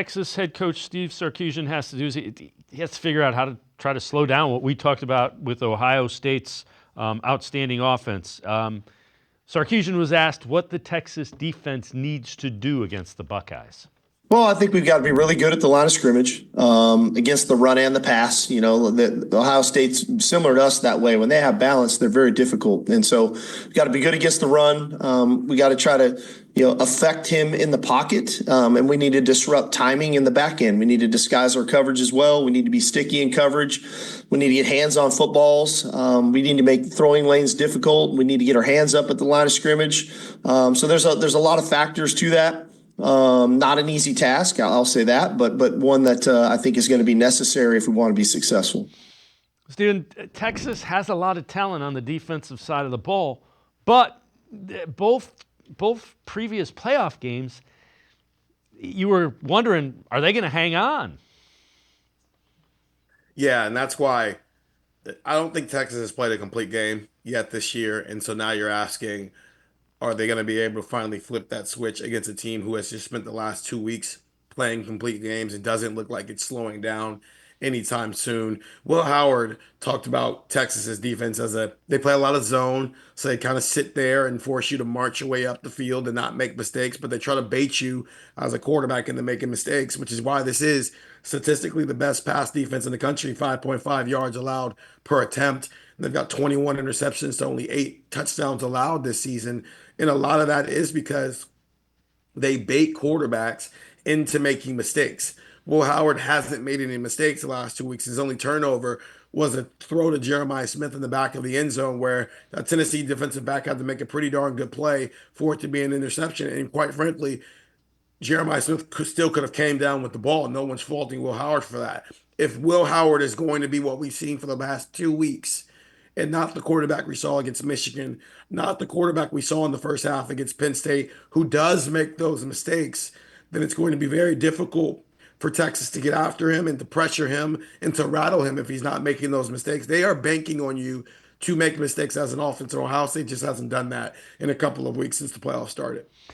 Texas head coach Steve Sarkisian has to do is he has to figure out how to try to slow down what we talked about with Ohio State's outstanding offense. Sarkisian was asked what the Texas defense needs to do against the Buckeyes. Well, I think we've got to be really good at the line of scrimmage against the run and the pass. You know, the Ohio State's similar to us that way. When they have balance, they're very difficult, and so we've got to be good against the run. We got to try to affect him in the pocket, and we need to disrupt timing in the back end. We need to disguise our coverage as well. We need to be sticky in coverage. We need to get hands on footballs. We need to make throwing lanes difficult. We need to get our hands up at the line of scrimmage. So there's a lot of factors to that. Not an easy task, I'll say that, but one that I think is going to be necessary if we want to be successful. Steven, Texas has a lot of talent on the defensive side of the ball, but both previous playoff games, you were wondering, are they going to hang on? Yeah, and that's why I don't think Texas has played a complete game yet this year, and so now you're asking, are they going to be able to finally flip that switch against a team who has just spent the last 2 weeks playing complete games and doesn't look like it's slowing down anytime soon? Will Howard talked about Texas's defense as they play a lot of zone, so they kind of sit there and force you to march your way up the field and not make mistakes, but they try to bait you as a quarterback into making mistakes, which is why this is statistically the best pass defense in the country, 5.5 yards allowed per attempt. They've got 21 interceptions to only 8 touchdowns allowed this season. And a lot of that is because they bait quarterbacks into making mistakes. Will Howard hasn't made any mistakes the last 2 weeks. His only turnover was a throw to Jeremiah Smith in the back of the end zone where a Tennessee defensive back had to make a pretty darn good play for it to be an interception. And quite frankly, Jeremiah Smith still could have came down with the ball. No one's faulting Will Howard for that. If Will Howard is going to be what we've seen for the last 2 weeks, and not the quarterback we saw against Michigan, not the quarterback we saw in the first half against Penn State, who does make those mistakes, then it's going to be very difficult for Texas to get after him and to pressure him and to rattle him if he's not making those mistakes. They are banking on you to make mistakes as an offense. Ohio State just hasn't done that in a couple of weeks since the playoffs started.